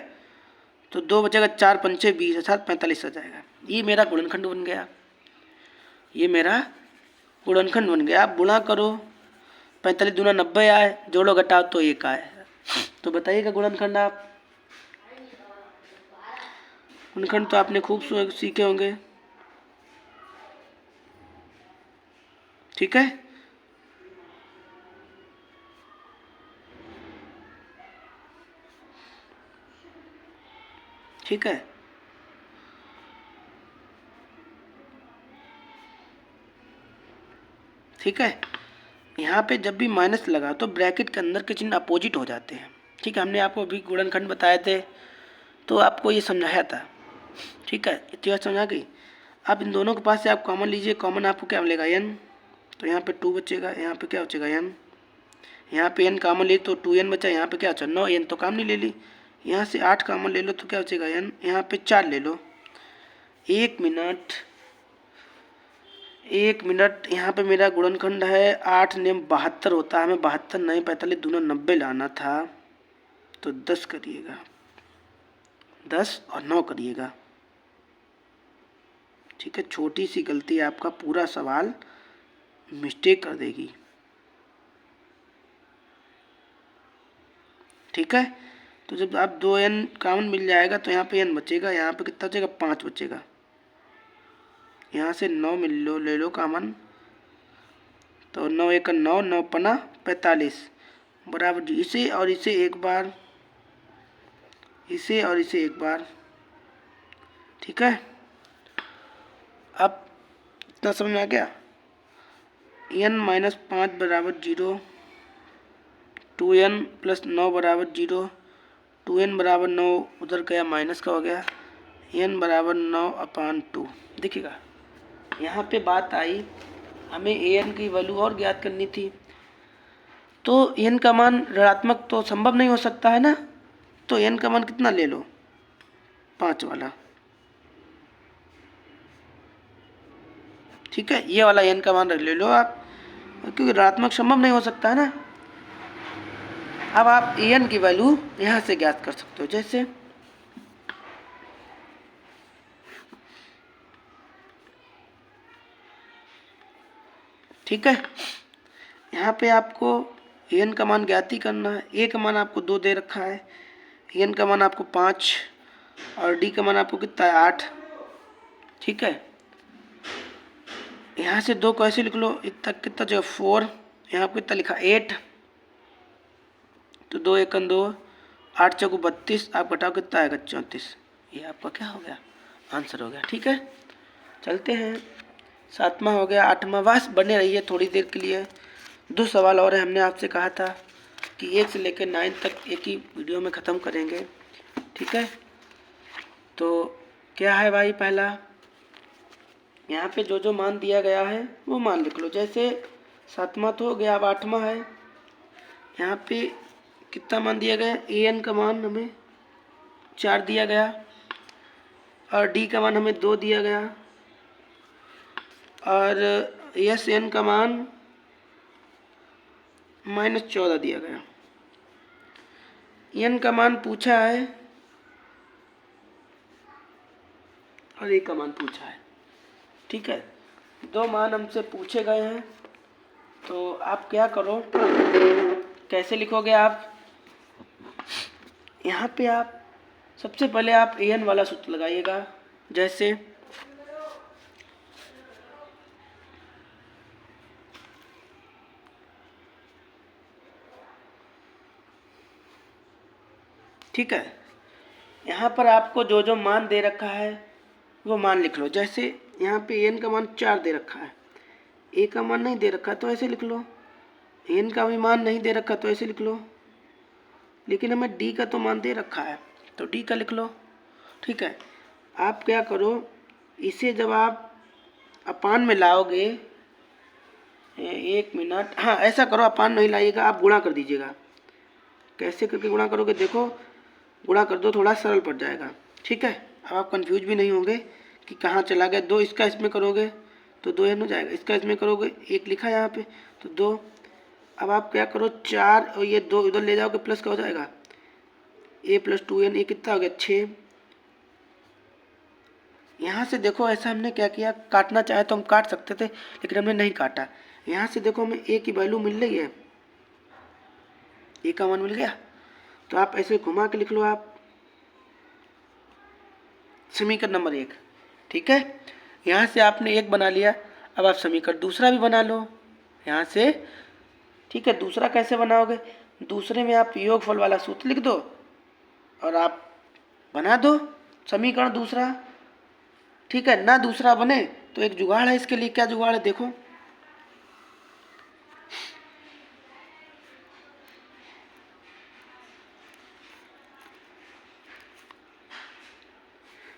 [SPEAKER 1] तो 2 बचेगा, 4 पंचे 20 अर्थात 45 आ जाएगा। ये मेरा गुणनखंड बन गया, ये मेरा गुणनखंड बन गया। आप गुणा करो, 45 दूना 90 आए, जोड़ो घटाओ तो 1 आए। तो बताइएगा गुणनखंड आप, गुणनखंड तो आपने खूब सीखे होंगे। ठीक है, ठीक है, ठीक है। यहाँ पे जब भी माइनस लगा तो ब्रैकेट के अंदर के चिन्ह अपोजिट हो जाते हैं। ठीक है, हमने आपको अभी गुणनखंड बताए थे तो आपको ये समझाया था। ठीक है, इतनी बात समझा गई। अब इन दोनों के पास से आप कॉमन लीजिए, कॉमन आपको क्या मिलेगा, n। तो यहाँ पे 2 बचेगा, यहाँ पे क्या बचेगा, n। यहाँ पे n कॉमन ली तो 2n बचा, यहाँ पे क्या बचा 9n, तो काम नहीं ले ली। यहाँ से 8 कॉमन ले लो तो क्या बचेगा n, यहाँ पे 4 ले लो। 1 मिनट, 1 मिनट। यहाँ पे मेरा गुणनखंड है 8 नेम 72 होता है, हमें 72 नहीं 45 दूना 90 लाना था, तो 10 करिएगा, 10 और 9 करिएगा। ठीक है, छोटी सी गलती आपका पूरा सवाल मिस्टेक कर देगी। ठीक है, तो जब आप 2n कॉमन मिल जाएगा तो यहाँ पे n बचेगा, यहाँ पे कितना बचेगा, 5 बचेगा। यहाँ से 9 मिल लो, ले लो कॉमन, तो 9 एक 9, 9 पना 45 बराबर जी। इसे और इसे एक बार, इसे और इसे एक बार। ठीक है, अब इतना समझ में आ गया। n - 5 बराबर 0, 2n + 9 बराबर 0, 2n बराबर 9 उधर गया माइनस का हो गया, n बराबर 9/2। देखिएगा यहाँ पे बात आई, हमें an की वैल्यू और ज्ञात करनी थी, तो n का मान ऋणात्मक तो संभव नहीं हो सकता है ना, तो n का मान कितना ले लो, 5 वाला। ठीक है, ये वाला n का मान ले लो आप, क्योंकि ऋणात्मक संभव नहीं हो सकता है ना। अब आप an की वैल्यू यहाँ से ज्ञात कर सकते हो, जैसे ठीक है, यहाँ पे आपको n का मान ज्ञात ही करना है। a का मान आपको 2 दे रखा है, n का मान आपको 5 और d का मान आपको कितना है, 8। ठीक है, यहाँ से 2 को ऐसे लिख लो, इतना कितना जगह 4, यहाँ पे कितना लिखा 8, तो 2 एकन 2, 8 चौको 32, आप घटाओ कितना आएगा 34। ये आपका क्या हो गया, आंसर हो गया। ठीक है, चलते हैं, 7वां हो गया। 8वां, बस बने रहिए थोड़ी देर के लिए, 2 सवाल और है। हमने आपसे कहा था कि 1 से लेकर 9 तक एक ही वीडियो में ख़त्म करेंगे। ठीक है, तो क्या है भाई, पहला यहाँ पे जो जो मान दिया गया है वो मान लिख लो, जैसे 7वां तो हो गया, अब 8वां है। यहाँ पे कितना मान दिया गया, an का मान हमें 4 दिया गया और d का मान हमें 2 दिया गया और sn का मान -14 दिया गया। n का मान पूछा है और a का मान पूछा है। ठीक है, 2 मान हमसे पूछे गए हैं, तो आप क्या करो, कैसे लिखोगे आप, यहाँ पे आप सबसे पहले आप एन वाला सूत्र लगाइएगा, जैसे ठीक है। यहाँ पर आपको जो जो मान दे रखा है वो मान लिख लो। जैसे यहाँ पे एन का मान 4 दे रखा है, ए का मान नहीं दे रखा तो ऐसे लिख लो, एन का भी मान नहीं दे रखा तो ऐसे लिख लो, लेकिन हमें डी का तो मान दे रखा है तो डी का लिख लो। ठीक है, आप क्या करो, इसे जब आप अपान में लाओगे, 1 मिनट, हाँ ऐसा करो, अपान नहीं लाइएगा, आप गुणा कर दीजिएगा। कैसे करके गुणा करोगे, देखो गुणा कर दो, थोड़ा सरल पड़ जाएगा। ठीक है, अब आप कंफ्यूज भी नहीं होंगे कि कहाँ चला गया। 2 इसका इसमें करोगे तो 2 एन हो जाएगा, इसका इसमें करोगे 1 लिखा है यहाँ पे तो 2। अब आप क्या करो, 4 और ये 2 उधर ले जाओगे, प्लस का हो जाएगा a + 2n, ये कितना हो गया 6। यहाँ से देखो ऐसा हमने क्या किया, काटना चाहे तो हम काट सकते थे लेकिन हमने नहीं काटा। यहाँ से देखो हमें a की वैल्यू मिल रही है, a का मान मिल गया, तो आप ऐसे घुमा के लिख लो आप समीकरण नंबर 1। ठीक है, यहाँ से आपने 1 बना लिया, अब आप समीकरण दूसरा भी बना लो यहाँ से। ठीक है, दूसरा कैसे बनाओगे, दूसरे में आप योगफल वाला सूत्र लिख दो और आप बना दो समीकरण दूसरा। ठीक है, ना दूसरा बने तो एक जुगाड़ है इसके लिए। क्या जुगाड़ है, देखो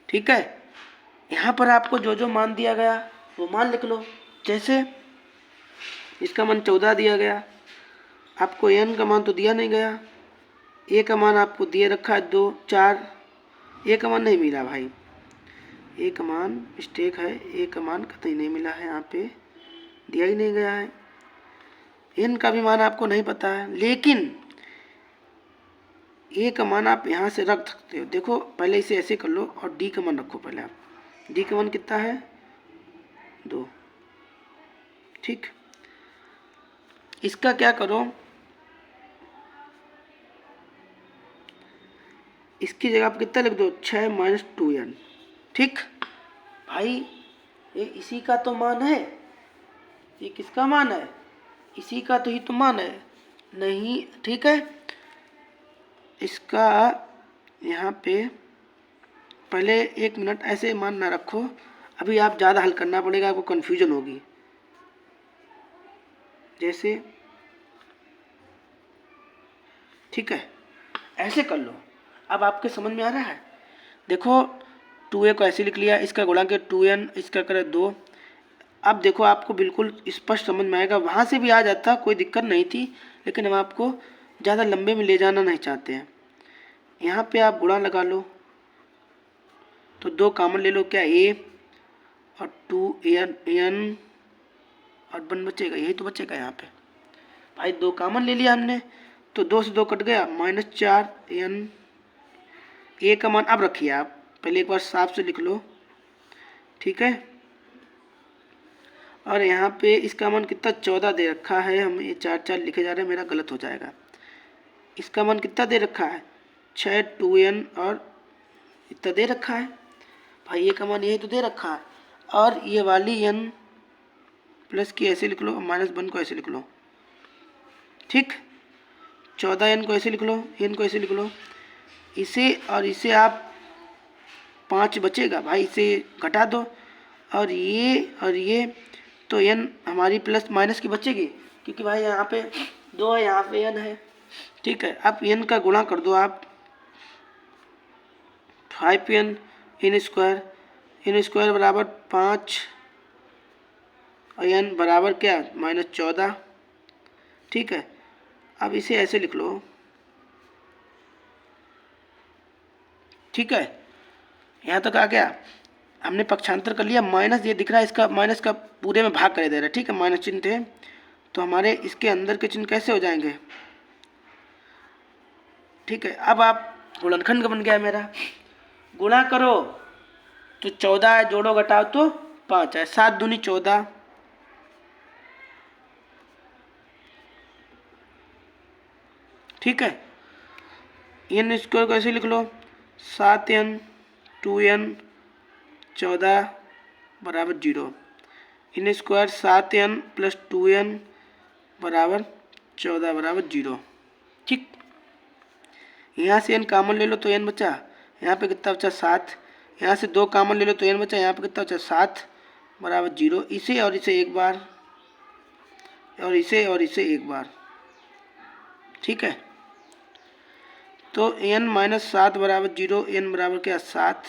[SPEAKER 1] ठीक है, यहाँ पर आपको जो जो मान दिया गया वो मान लिख लो। जैसे इसका मान 14 दिया गया, आपको एन का मान तो दिया नहीं गया, ए का मान आपको दिए रखा है 2 4, ए का मान नहीं मिला भाई, ए का मान मिस्टेक है, ए का मान कतई नहीं मिला है, यहाँ पे दिया ही नहीं गया है। एन का भी मान आपको नहीं पता है, लेकिन ए का मान आप यहाँ से रख सकते हो। देखो पहले इसे ऐसे कर लो और डी का मान रखो पहले आप, डी का मान कितना है 2। ठीक, इसका क्या करो, इसकी जगह आप कितना लिख दो 6 - 2n। ठीक भाई, ये इसी का तो मान है, ये किसका मान है, इसी का तो ही तो मान है नहीं। ठीक है, इसका यहाँ पे पहले 1 मिनट ऐसे मान ना रखो, अभी आप ज़्यादा हल करना पड़ेगा, आपको कन्फ्यूजन होगी। जैसे ठीक है, ऐसे कर लो, अब आपके समझ में आ रहा है। देखो 2a को ऐसे लिख लिया, इसका गुणा के 2n, इसका करे 2। अब देखो आपको बिल्कुल स्पष्ट समझ में आएगा, वहाँ से भी आ जाता, कोई दिक्कत नहीं थी, लेकिन हम आपको ज़्यादा लंबे में ले जाना नहीं चाहते हैं। यहाँ पे आप गुणा लगा लो तो 2 कॉमन ले लो, क्या a और 2n और 1 बचेगा, यही तो बचेगा यहाँ पे भाई, 2 कॉमन ले लिया हमने तो 2 से 2 कट गया, -4n। a का मान अब रखिए आप, पहले एक बार साफ से लिख लो। ठीक है, और यहाँ पे इसका मान कितना 14 दे रखा है, हम ये 4 4 लिखे जा रहे हैं, मेरा गलत हो जाएगा। इसका मान कितना दे रखा है 6 2n और इतना दे रखा है भाई, ये का मान यही तो दे रखा है, और ये वाली n प्लस की ऐसे लिख लो, -1 को ऐसे लिख लो। ठीक, 14n को ऐसे लिख लो, n को ऐसे लिख लो, इसे और इसे आप 5 बचेगा भाई, इसे घटा दो, और ये तो n हमारी प्लस माइनस की बचेगी, क्योंकि भाई यहाँ पे 2 है, यहाँ पे n है। ठीक है, अब n का गुणा कर दो आप, 5n n स्क्वायर बराबर 5 और n बराबर क्या -14। ठीक है, अब इसे ऐसे लिख लो। ठीक है, यहाँ तक आ गया, हमने पक्षांतर कर लिया, माइनस ये दिख रहा है, इसका माइनस का पूरे में भाग कर दे रहा है। ठीक है, माइनस चिन्ह थे तो हमारे इसके अंदर के चिन्ह कैसे हो जाएंगे। ठीक है, अब आप गुणनखंड बन गया मेरा, गुणा करो तो 14 है, जोड़ो घटाओ तो 5 है, 7 दूनी 14। ठीक है, n स्क्वायर को ऐसे लिख लो, 7n 2n 14 बराबर 0। In square 7n plus 2n बराबर 14 बराबर 0। ठीक, यहाँ से n कॉमन ले लो तो n बचा, यहाँ पे कितना बचा 7, यहाँ से 2 कॉमन ले लो तो n बचा, यहाँ पे कितना बचा 7 बराबर 0। इसे और इसे एक बार और इसे एक बार। ठीक है, तो n माइनस 7 बराबर 0, n बराबर क्या 7,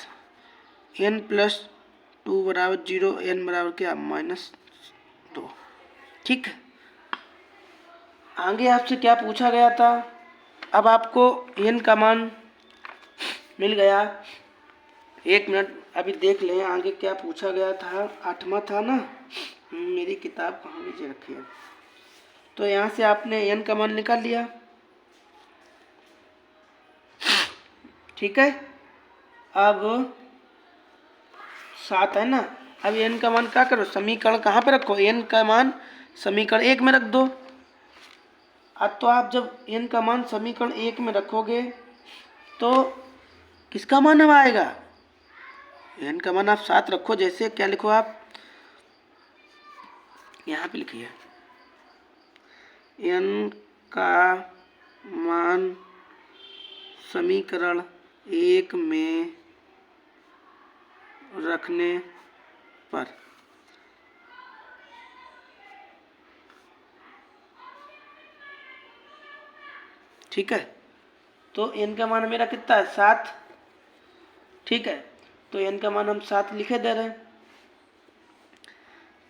[SPEAKER 1] n प्लस 2 बराबर 0, n बराबर क्या -2। ठीक है, आगे आपसे क्या पूछा गया था, अब आपको n का मान मिल गया। 1 मिनट अभी देख लें आगे क्या पूछा गया था। 8वां था ना, मेरी किताब कहाँ नीचे रखी है। तो यहाँ से आपने n का मान निकाल लिया। ठीक है, अब 7 है ना, अब n का मान क्या करो, समीकरण कहाँ पे रखो, n का मान समीकरण 1 में रख दो। अब तो आप जब n का मान समीकरण 1 में रखोगे तो किसका मान अब आएगा, n का मान आप 7 रखो। जैसे क्या लिखो आप, यहाँ पे लिखिए n का मान समीकरण 1 में रखने पर ठीक है, तो n का मान मेरा कितना है 7। ठीक है, तो n का मान हम 7 लिखे दे रहे हैं,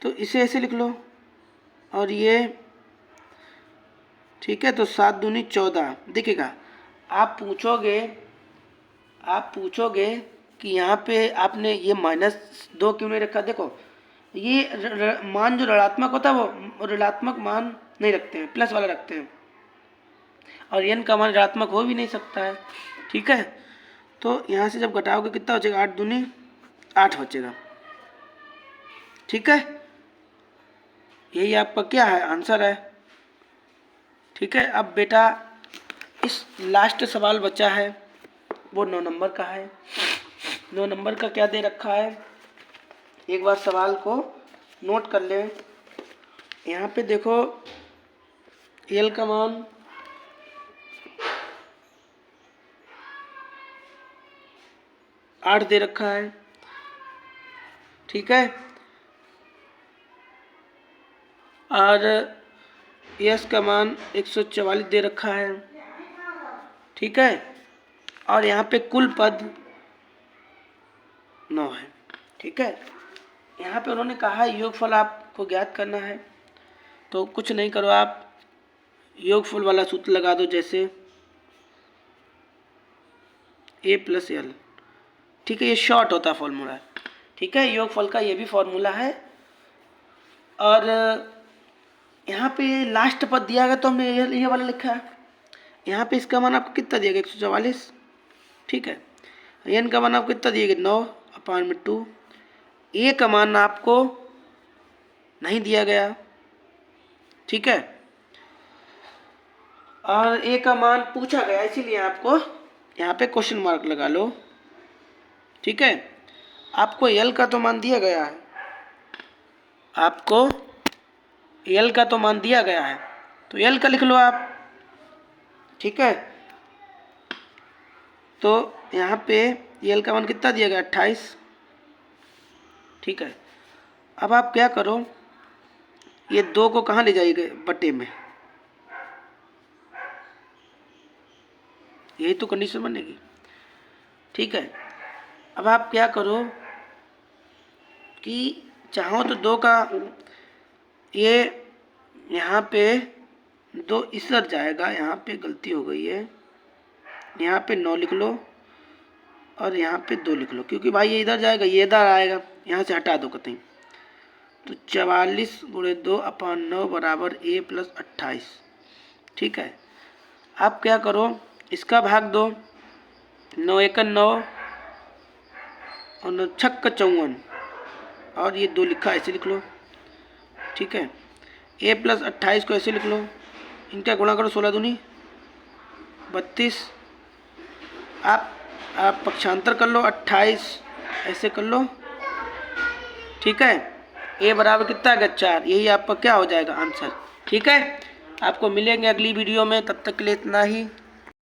[SPEAKER 1] तो इसे ऐसे लिख लो और ये ठीक है, तो 7 दूनी 14 दिखेगा। आप पूछोगे कि यहाँ पे आपने ये -2 क्यों नहीं रखा। देखो ये मान जो ऋणात्मक होता है वो ऋणात्मक मान नहीं रखते हैं, प्लस वाला रखते हैं, और n का मान ऋणात्मक हो भी नहीं सकता है। ठीक है, तो यहाँ से जब घटाओगे कितना बचेगा, 8 दूनी 8 बचेगा। ठीक है, यही आपका क्या है आंसर है। ठीक है, अब बेटा इस लास्ट सवाल बचा है वो 9 नंबर का है। 9 नंबर का क्या दे रखा है, एक बार सवाल को नोट कर लें। यहाँ पे देखो l का मान 8 दे रखा है। ठीक है, और s का मान 144 दे रखा है। ठीक है, और यहाँ पे कुल पद 9 है। ठीक है, यहाँ पे उन्होंने कहा योगफल आपको ज्ञात करना है, तो कुछ नहीं करो, आप योगफल वाला सूत्र लगा दो, जैसे a + l। ठीक है, ये शॉर्ट होता फॉर्मूला है। ठीक है, योगफल का ये भी फॉर्मूला है। और यहाँ पे लास्ट पद दिया गया तो हमने ये वाला लिखा है। यहाँ पे इसका मान आपको कितना दिया गया 144। ठीक है, n का मान आपको कितना दिया गया 9/2। a का मान आपको नहीं दिया गया। ठीक है, और a का मान पूछा गया, इसीलिए आपको यहाँ पे क्वेश्चन मार्क लगा लो। ठीक है, आपको l का तो मान दिया गया है, आपको l का तो मान दिया गया है, तो l का लिख लो आप। ठीक है, तो यहाँ पे l का मान कितना दिया गया 28। ठीक है, अब आप क्या करो, ये 2 को कहाँ ले जाइएगा बटे में, यही तो कंडीशन बनेगी। ठीक है, अब आप क्या करो कि चाहो तो 2 का ये यहाँ पे 2 इसर जाएगा, यहाँ पे गलती हो गई है, यहाँ पे 9 लिख लो और यहाँ पे 2 लिख लो, क्योंकि भाई ये इधर जाएगा ये इधर आएगा, यहाँ से हटा दो कतई। तो 44 × 2/9 बराबर a + 28। ठीक है, आप क्या करो, इसका भाग दो, 9 × 9 और 9 × 6 = 54, और ये 2 लिखा ऐसे लिख लो। ठीक है, a + 28 को ऐसे लिख लो, इनका गुणा करो, 16 दूनी 32। आप आप पक्षांतर कर लो, 28 ऐसे कर लो, ठीक है। ए बराबर कितना आ गया 4, यही आपका क्या हो जाएगा आंसर, ठीक है। आपको मिलेंगे अगली वीडियो में, तब तक के लिए इतना ही।